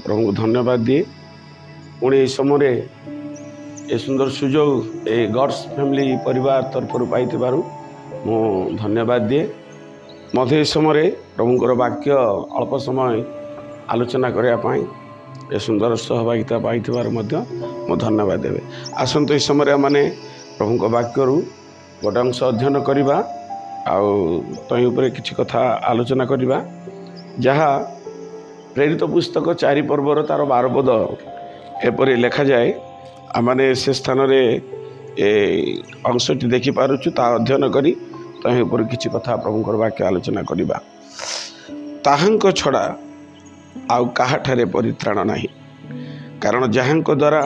प्रभु को धन्यवाद दिए पुणी ये समय ए सुंदर सुजोग ए गॉड्स फैमिली परिवार तरफ पाई मु धन्यवाद दिए मध्य समय प्रभुंर वाक्य अल्प समय आलोचना करने ए सुंदर सहभागिता पाई मु धन्यवाद देवे आसत इस समय मैंने प्रभु वाक्य गोटे अंश अध्ययन करवा तई उपर किसी कथा आलोचना करवा जहाँ प्रेरित पुस्तक 4 पर्वर तार 12 पद एपरी लिखा जाए आमने से स्थान अंशटी देखिपुँ ता अध्ययन करी तही उपर किसी कथा प्रभुंर वाक्य आलोचना करवा ताहांक छड़ा आउ काहाठारे परित्राण नाही कारण जहाँक द्वारा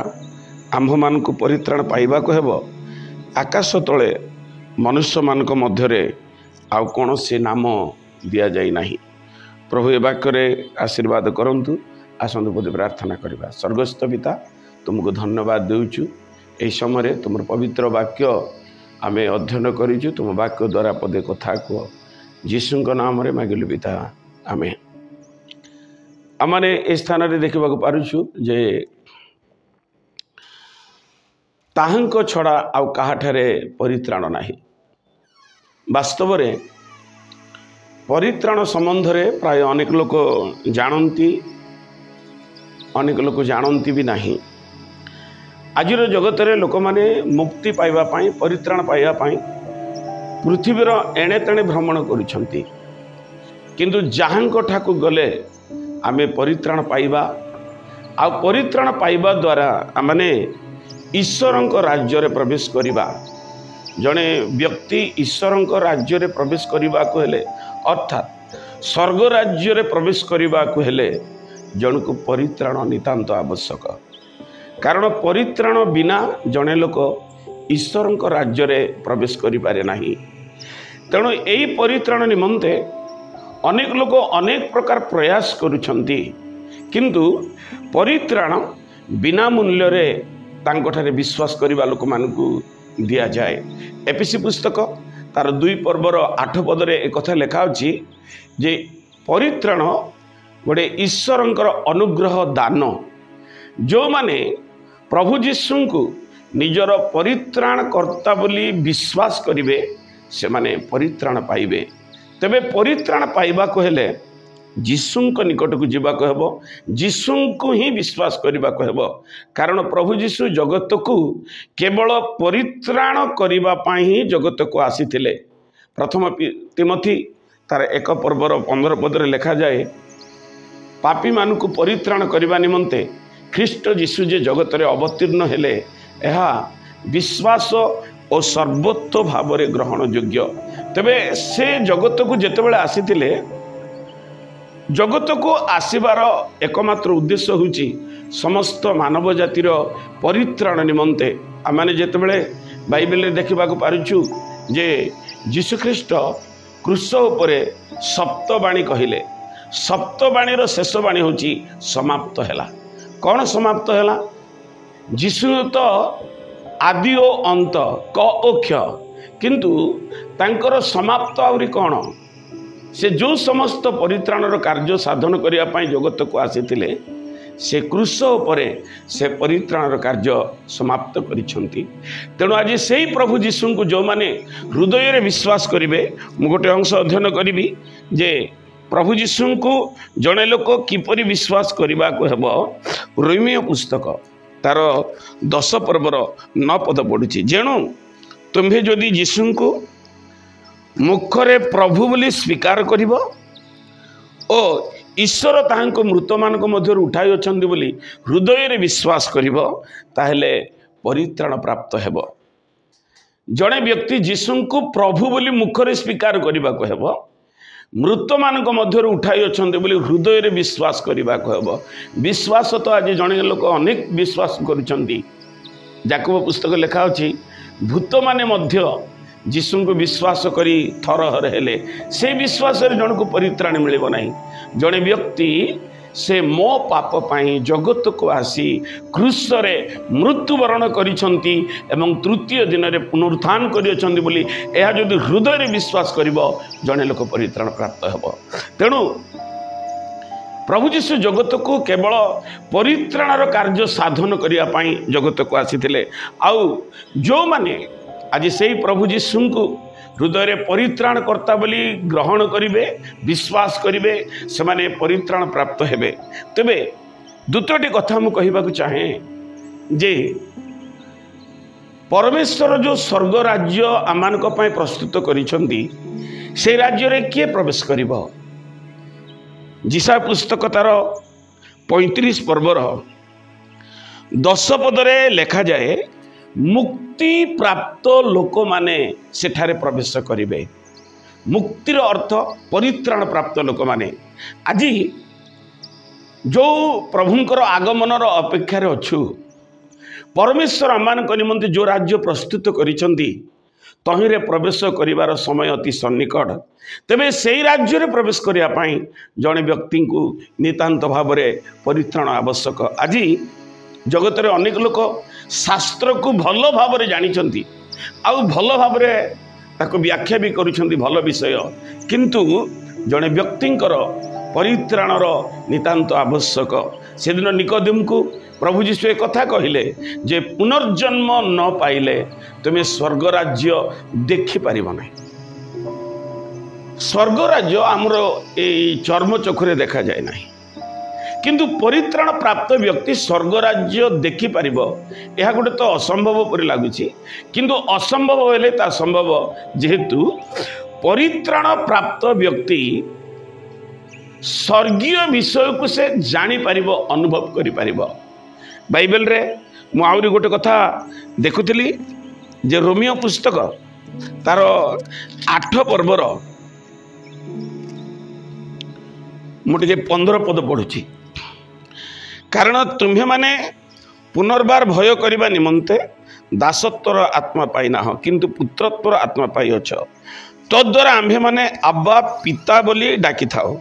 आम्भ मान को परित्राण पाइबा को हेबो आकाश तले मनुष्य मानक मध्यरे आउ कौन से नाम दिया जाई नाही। प्रभु ए वाक्य आशीर्वाद करंतु आसंतु पदे प्रार्थना करवा। स्वर्गस्थ पिता तुमको धन्यवाद देउछु एई समय तुम पवित्र वाक्य आमे अध्ययन करिछु तुम वाक्य द्वारा पदे कथा को जीशु नाम रे मागिलु पिता आमेन। आमने ए स्थान रे देखिबा को पारुछु जे ताहांक छड़ा आउ काहाठारे परित्राण नाही। वास्तव रे परित्राण संबंध रे प्राय अनेक लोक जानती अनेक लोक जानती भी नहीं। आजिर जगत रे लोक माने मुक्ति पाइबा पाई परित्राण पाइबा पाई पृथ्वीर एणे तेणे भ्रमण करुछंती किंतु जहाँक ठाकु गले आमे परित्राण पाइबा आ परित्राण पाइबा द्वारा आमने ईश्वरंक राज्य रे प्रवेश करिबा। जड़े व्यक्ति ईश्वरंक राज्य रे प्रवेश करने को हेले अर्थात स्वर्ग राज्य रे प्रवेश करने को हेले जन को परित्राण नितांत आवश्यक कारण परित्राण बिना जड़े लोक ईश्वरंक राज्य रे प्रवेश करि पारे नाही। तेणु यही परित्राण निमंते अनेक लोक अनेक प्रकार प्रयास करुछंती किंतु परित्राण बिना मूल्य रे तांकोठारे विश्वास करिबा लोक मानकु दिया जाए। एपीसी पुस्तक तार 2 पर्वर 8 पदरे एक कथा लिखा अछि जे परित्राण गोटे ईश्वरंकर अनुग्रह दान जो माने प्रभु जीशु को निजर परित्राण कर्ता बोली विश्वास करिवे से माने परित्राण पाइबे। तबे परित्राण पाइबा को हेले जीशुंक निकट को जीवा को हेबो जीशु को ही विश्वास करने को हेबो कारण प्रभु जीशु जगत को केवल परित्राण करने ही जगत को आसीथिले। प्रथम तिमोथी तार 1 पर्वर 15 पदरे लिखा जाए पापी मान को परित्राण करने निमंते ख्रीष्ट जीशु जे जगत रे अवतीर्ण हेले एहा विश्वास और सर्वोत्त भाव रे ग्रहण योग्य। तबे से जगत को जेतेबेले आसीथिले जगत को आसबार एकमात्र उद्देश्य होची समस्त मानव जातिर परित्राण निमंते आमाने जेतेबेले बाइबल रे देखिबा को पारुछु जे यीशु ख्रीष्ट क्रूस उपरे सप्तवाणी कहिले सप्तवाणी रो शेष वाणी होची समाप्त हैला। कौन समाप्त हैला यीशु तो आदि ओ अंत क ओ क्ष किंतु तांकर समाप्त आउरी कौन से जो समस्त परित्राणर कार्य साधन करने जगत को आसीथिले से क्रूस उपरे से परित्राणर कार्य समाप्त करिसेंती। तेणु आज से प्रभु जीशु को जो माने हृदय रे विश्वास करिवे मु गोटे अंश अध्ययन करी जे प्रभु जीशु को जड़े लोक किपरि विश्वास करने को हेबो। रोमियो पुस्तक तार 10 पर्वर 9 पद पढ़ुछि जेणु तुम्हें जदि जीशु को मुखरे प्रभु बोली स्वीकार करिवो ओ ईश्वर ताहांको मृत मानक मध्य उठाई अछंती बोली हृदय रे विश्वास करिवो ताहेले परित्राण प्राप्त हेबो। जड़े व्यक्ति जीशु को प्रभु बोली मुखरे स्वीकार करने को हेबो मृत मानक मध्य उठाई अछंती बोली हृदय रे विश्वास करने को हेबो। विश्वास तो आज जड़े लोक अनेक विश्वास करुछंती। याकूब पुस्तक लिखा अछि भूत माने मध्य जीशु को विश्वास करी थरहर हेले से विश्वास जन को परित्राण मिलिबो नाही। जड़े व्यक्ति से मो पाप पाई जगत को आसी क्रूस रे मृत्युवरण करिसंती एवं तृतीय दिन रे पुनरुत्थान करिसंती बोली एहा जदि हृदय रे विश्वास करिवो जने लोक परित्राण प्राप्त हेबो। तेणु प्रभु जीशु जगत को केवल परित्राणर कार्य साधन करने जगत को आसी आउ जो माने आज से प्रभु जीशु को हृदय परित्राण कर्ता बोली ग्रहण करेंगे विश्वास करेंगे से माने परित्राण प्राप्त हेबे। तेबे द्वितीयटी कथा मु कहबाकू चाहे जे परमेश्वर जो स्वर्ग राज्य आमान प्रस्तुत करिसेंती से राज्य रे किए प्रवेश करिबो। जिसा पुस्तक तार 35 पर्वर 10 पदरे लेखा जाए मुक्ति प्राप्त लोक माने सेठारे प्रवेश करिवे। मुक्तिर अर्थ परित्राण प्राप्त लोक माने आज जो प्रभुंकर आगमनर अपेक्षार अच्छु परमेश्वर आमान निमंते जो राज्य प्रस्तुत करिसेंती तहिरे प्रवेश करिवार समय अति सन्निकट। तेबे सेई राज्य रे प्रवेश करिया पई जणे व्यक्ति को नितांत भाव में परित्राण आवश्यक। आज जगत रे अनेक लोक शास्त्र को भल भाव में जानिछंती आउ भल भाव में ताको व्याख्या भी करूछंती भल विषय, किंतु जणे व्यक्तिंकर परित्राणर नितांत आवश्यक। से दिन निकोदेम को प्रभु जीशु एक कथा कहले जे पुनर्जन्म न पाइले तुम्हें स्वर्ग राज्य देखि पारिबो नै। स्वर्ग राज्य आमर ए चर्म चक्षुरे देखा जाए ना, किंतु परित्राण प्राप्त व्यक्ति स्वर्ग राज्य देखि पारिबो यह गोटे तो असंभव पर लगुच, किंतु असंभव हेले ता संभव जेहेतु परित्राण प्राप्त व्यक्ति स्वर्गीय विषय को से जानी पारिबो अनुभव करि पारिबो। बाइबल रे मु आउरी गोटे कथा देखुଥିଲି जे रोमियो पुस्तक तार 8 पर्वर मुझे 15 पद पढ़ुची। कारण तुम्हें माने पुनर्बार भय करने निमंते दासत्वर आत्मा पाइना हो किंतु पुत्रत्वर आत्मा पाई अछ। तद्वारा आम्भे माने अब्बा पिता बोली डाकी थाओ।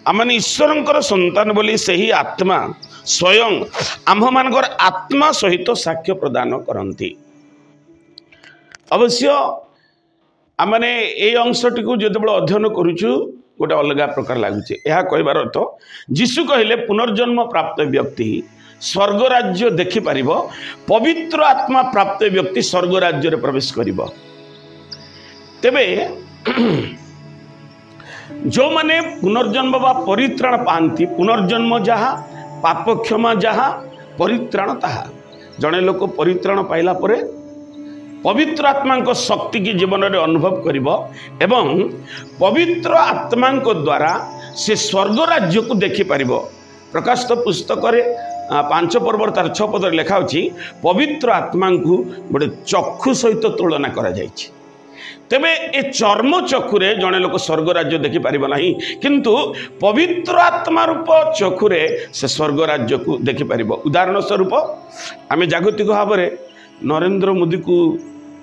आमने ईश्वरंकर संतान बोली सही आत्मा स्वयं आम्भ मानकर आत्मा सहित साक्ष्य प्रदान करती। अवश्य आमने ए अंशटी को जो अध्ययन करुचु गोटे अलग प्रकार लगुचे। यह कहबार अर्थ जीशु कहले पुनर्जन्म प्राप्त व्यक्ति स्वर्ग राज्य देखि पारिबो, पवित्र आत्मा प्राप्त व्यक्ति स्वर्ग राज्य रे प्रवेश करिबो। तेबे जो माने पुनर्जन्म बा परित्राण पांती, पुनर्जन्म जहा पाप क्षमा जहा परित्राण ताहा। जड़े लोक परित्राण पाइला परे पवित्र आत्मा को शक्ति की जीवन में अनुभव करिबो एवं पवित्र आत्मा को द्वारा से स्वर्ग राज्य को देखि पारिबो। प्रकाशित पुस्तक रे 5 पर्व तार 6 पद लिखा होची पवित्र आत्मा को गोटे चक्षु सहित तुलना करा जायछि। तेबे ए चर्म चक्षुरे जड़े लोक स्वर्ग राज्य देखि पारिबो नाही, किंतु पवित्र आत्मा रूप चक्षुरे से स्वर्ग राज्य को देखि पारिबो। उदाहरण स्वरूप आमे जागतिक भाव में नरेंद्र मोदी को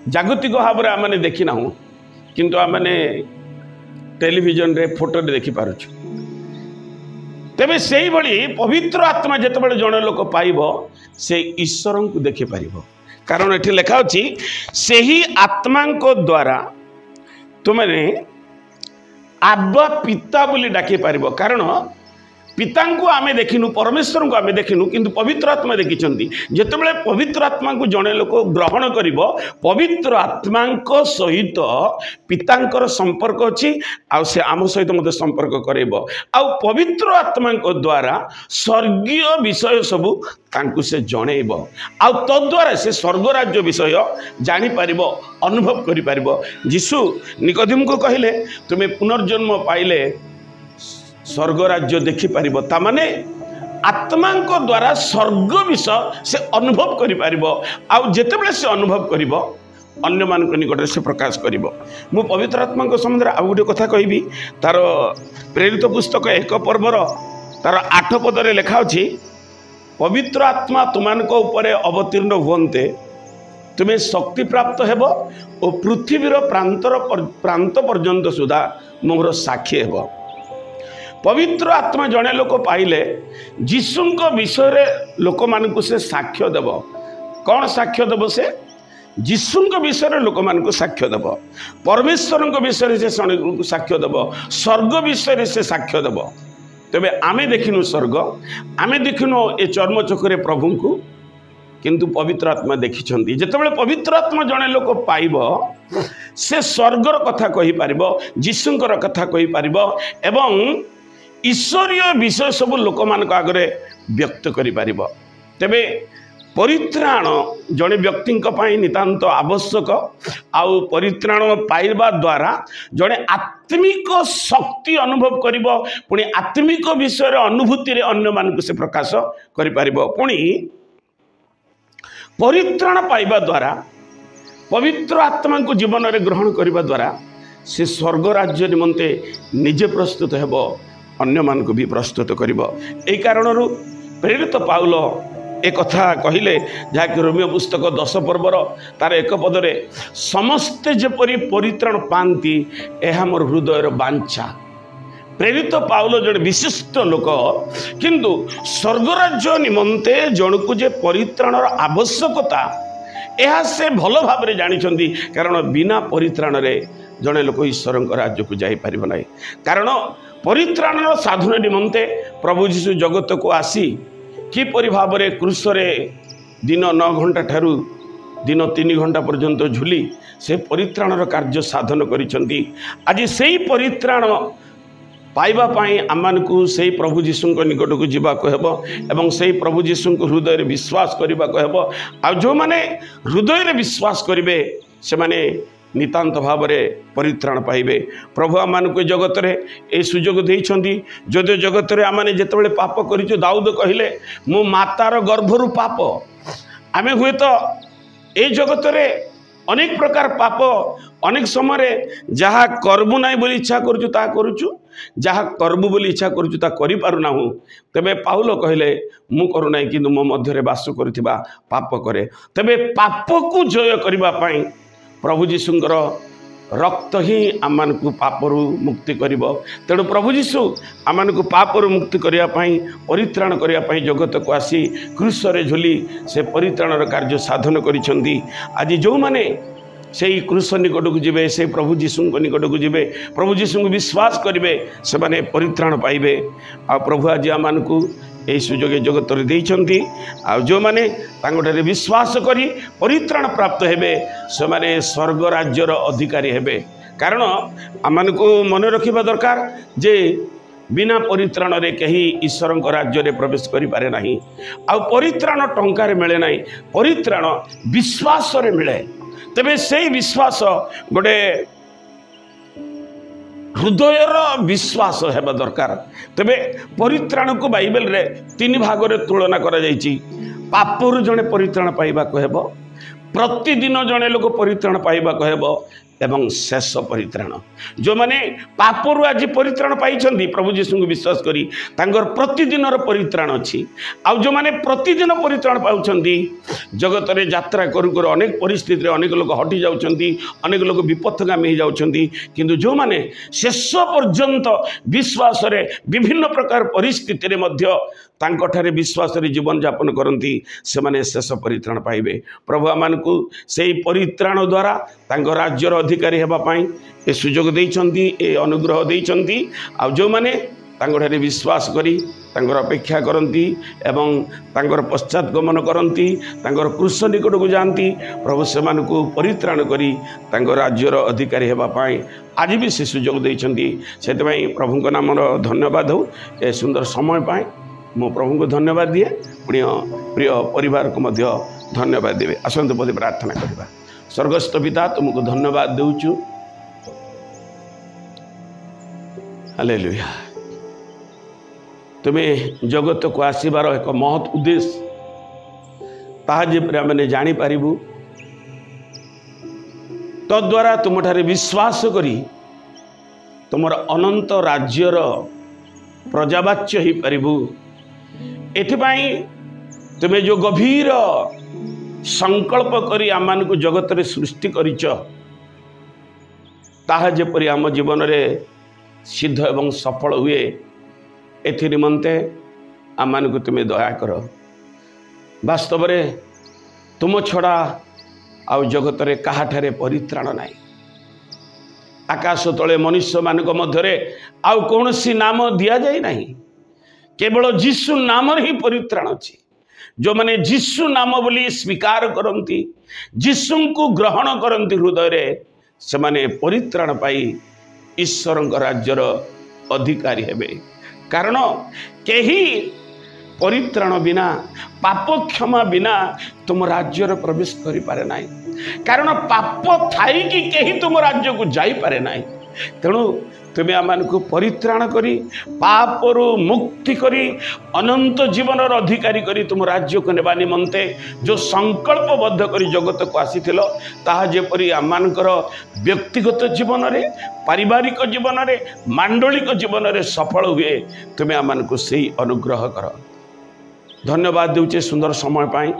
जागतिक भाव में आमने देखी ना, किंतु आमने टेलीविजन रे फोटो देखि पारुछु। तेबे सेही भली पवित्र आत्मा जेतेबेले जड़े लोक पाइबो से ईश्वर को देखि पारिबो। कारण एठी लिखा अछि सेही आत्मा को द्वारा तुमने आब्बा पिता बोली डाकी पारिबो। कारण पिता को आमे देखिनु, परमेश्वर को आमे देखिनु, किंतु पवित्र आत्मा देखिछंती। जेतेबेले पवित्र आत्मा को जणे लोक ग्रहण करिवो पवित्र आत्मा को सहित पितांकर संपर्क अछि आ से आम सहित मते संपर्क करैबो। आ पवित्र आत्मा को द्वारा स्वर्गीय विषय सबु तांकु से जणैबो। आ तद्वारा से स्वर्ग राज्य विषय जानि पारिबो, अनुभव करि पारिबो। यीशु निकोदेम को कहिले तुमे पुनर्जन्म पाइले स्वर्ग राज्य देखि पारिबो। ता माने आत्मा को द्वारा स्वर्ग विषय से अनुभव करि पारिबो। आ जेतेबेले से अनुभव करिबो अन्य मान निकट से प्रकाश करिबो। मु पवित्र आत्मा को संबंध आ गोटे कथा कहबी। तार प्रेरित पुस्तक 1 पर्वर तार 8 पदरे लिखा अछि पवित्र आत्मा तुमानक उपरे अवतीर्ण हुवन्ते तुम्हें शक्ति प्राप्त हेबो और पृथ्वीर प्रांत पर्यंत सुधा मोर साक्षी हेबो। पवित्र आत्मा जड़े लोक पाइले जीशु विषय लोक मान से साक्ष्य देव। कौन साक्ष्य देव? से जीशु विषय लोक मान साक्ष्य देव, परमेश्वर विषय से साक्ष्य देव, स्वर्ग विषय से साक्ष्य देव। तेबे आमे देखिनु स्वर्ग, आमे देखिनु ए चर्मचक्षुरे प्रभु को, किंतु पवित्र आत्मा देखिछंती। जेतेबेले पवित्र आत्मा जने लोक पाइब से स्वर्गर कथा कहि पारिबो, जीशुंकर कथा कहि पारिबो एवं ईश्वरीय विषय सब लोक मान आगे व्यक्त करि पारिबो। तेबे परित्राण जड़े व्यक्ति नितांत आवश्यक। आउ परित्राण पाइबा द्वारा जड़े आत्मिक शक्ति अनुभव करिबो, पुणी आत्मिक विषय अनुभूति रे अन्य मान से प्रकाश करि पारिबो। पुणी परित्राण पाइबा द्वारा पवित्र आत्मा को जीवन में ग्रहण करने द्वारा से स्वर्ग राज्य निमंते निजे प्रस्तुत हेबो, अन्य मान को भी प्रस्तुत करिबो। एई कारणरू प्रेरित पाउल एक कथा कहले, जहाँकि रोमियो पुस्तक 10 पर्वर तार 1 पदरे समस्ते जेपरी परित्राण पाती यह मोर हृदयर बांछा। प्रेरित पाउल जड़े विशिष्ट लोक, किंतु स्वर्गराज्य निमंते जनकु जे परित्राणर आवश्यकता यह से भल भाव जानी, कारण बिना परित्राण रे जड़े लोक ईश्वर राज्य को जापर ना। कारण परित्राणर साधन निमंते प्रभु जीशु जगत को आसी किपरि भाव में क्रूसरे दिन 9 घंटा ठारू दिन 3 घंटा पर्यंत झुली से परित्राणर कार्य साधन करिसेंती। आज से परित्राण पाइबा पाई आमको से प्रभु जीशु निकट को जीवाक हेबो एवं से प्रभु जीशु को हृदय विश्वास करने को हेबो। आ जो माने हृदय विश्वास करेंगे से माने नितांत भाव में परित्राण पाइबे। प्रभु आमको जगत रे ए सुजोग देइछंती। जदि जगत रे आमाने जेतेबेले पाप करिछु, दाऊद कहिले मो मातार गर्भरु पाप। आमे हुए तो ए जगत रे अनेक प्रकार पाप अनेक समय जहाँ करबु नाई बोली इच्छा करुचु ता करुचु, जहाँ करबु बोली इच्छा करुचु ता करि पारु नाहु। तबे पाउल कहिले मु करू नाई, किंतु मो मध्य रे वास करुथिबा पाप करे। तबे पाप को जय करिबा पई प्रभु जीशुंकर रक्त ही आमान को पापरु मुक्ति करिबो। तेणु प्रभु जीशु आमान को पापरु मुक्ति करिया पई परित्राण करिया पई जगत को आसी क्रूसरे झुली से परित्राणर कार्य साधन करिसेंती। आज जो माने से क्रूस निकट को जीवे, से प्रभु जीशु निकट को जीवे, प्रभु जीशु को विश्वास करेंगे, से माने परित्राण पाइबे। आ प्रभु आज आमान को यही सुजोग जगत रे देइछंती। आ जो माने तांगठारे विश्वास करी परित्राण प्राप्त हेबे से माने स्वर्ग राज्यर अधिकारी हेबे। कारण आमान को मन रखिबा दरकार जे बिना परित्राण रे कहीं ईश्वर राज्य रे प्रवेश करि पारे नाही। आ परित्राण टंकार मिले नाही, परित्राण विश्वास रे मिले। तबे से विश्वास गोटे हृदयर विश्वास हेबा दरकार। तबे परित्राण को बाइबल रे 3 भाग रे तुलना करा जायछि। पापरु जने परित्राण पाइबा को हेबो, प्रतिदिन जने लोक परित्राण पाइबा को हेबो एवं शेष परित्राण। जो माने पापरु आज परित्राण पाइछंती प्रभु जीशु को विश्वास करी तांगर प्रतिदिनर परित्राण अछि। आ जो माने प्रतिदिन परित्राण पाउछंती जगत रे यात्रा करू करू अनेक परिस्थिति रे अनेक लोक हटि जाउछंती, अनेक लोक विपथगामी हो जाउछंती, किंतु जो माने शेष पर्यंत विश्वास रे विभिन्न प्रकार परिस्थिति रे मध्य तांकठारे विश्वास रे जीवन यापन करती से माने शेष परित्राण पाइबे। प्रभु आमानकु सेही परित्राण द्वारा तांको राज्यर अधिकारी हेबा पाई ए सुजोग देइछंती, ए अनुग्रह देइछंती। आ जो माने तांकोठारे विश्वास करी तांकर अपेक्षा करती एवं तांकर पश्चात गमन करती, तांकर क्रूस निकट को जाती, प्रभु सेमानकु परित्राण करी तांकर राज्यर अधिकारी हेबा पाई आज भी से सुजोग देइछंती। सेतपई प्रभुଙ୍କ नामर धन्यवाद हो ए सुंदर समय पाई। मो प्रभु को धन्यवाद दिए, प्रिय प्रिय परिवार को मध्य धन्यवाद देवे। आसंत पदे प्रार्थना करबा। स्वर्गस्थ पिता तुमको धन्यवाद देउछु। हालेलुया। तुम्हें जगत को आसबार एक महत् उद्देश्य ताहा जेपरि आमे जानी पारिबु, तद्वारा तुमठारे विश्वास करी तुमर अनंत राज्यर प्रजावाच्य ही पारिबु। एथिपाई तुम्हें जो गभीर संकल्प करी आमान को जगत रे सृष्टि करिच ताहा जेपरि आम जीवन रे सिद्ध एवं सफल हुए, एथि निमंते आमान को तुम्हें दया कर। वास्तव रे तुम छड़ा आउ जगत रे काहाठारे परित्राण नाही। आकाश तले मनुष्य मानक मध्यरे आउ कौनसी नाम दिया जाय नाही। केवल जीशु नाम ही परित्राण अच्छी। जो मैंने जीशु नाम बोली स्वीकार करती, जीशु को ग्रहण करती हृदय रे, से माने परित्राण पाई ईश्वर राज्यर अधिकारी हेबे। कारण केही परित्राण बिना, पाप क्षमा बिना तुम राज्यर प्रवेश करि पारे नाही। कारण पाप थाई कि केही तुम राज्य को जाई पारे नाही। तेणु तुम्हें आम को परित्राण करी, पापरु मुक्ति करी, अनंत जीवन अधिकारी करी तुम राज्य को नेबा निमंते जो संकल्पबद्ध करी जगत को आसीथिलो, ताहा जेपरि आमानकर व्यक्तिगत जीवन रे, पारिवारिक जीवन रे, मांडलिक जीवन रे सफल हुए, तुम्हें आमान को सही अनुग्रह कर। धन्यवाद देउचे सुंदर समय पाई।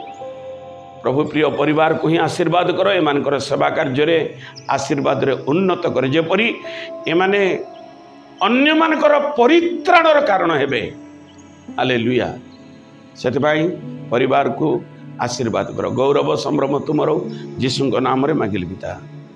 प्रभु प्रिय परिवार को ही आशीर्वाद कर, एमानकर सेवा कार्य रे आशीर्वाद रे उन्नत कर, जेपरि एमाने अन्य मानकर परित्राणर कारण हेबे। हालेलुया। सेतबाई परिवार को आशीर्वाद कर। गौरव संभ्रम तुमरो, यीशु नाम रे मागिल पिता।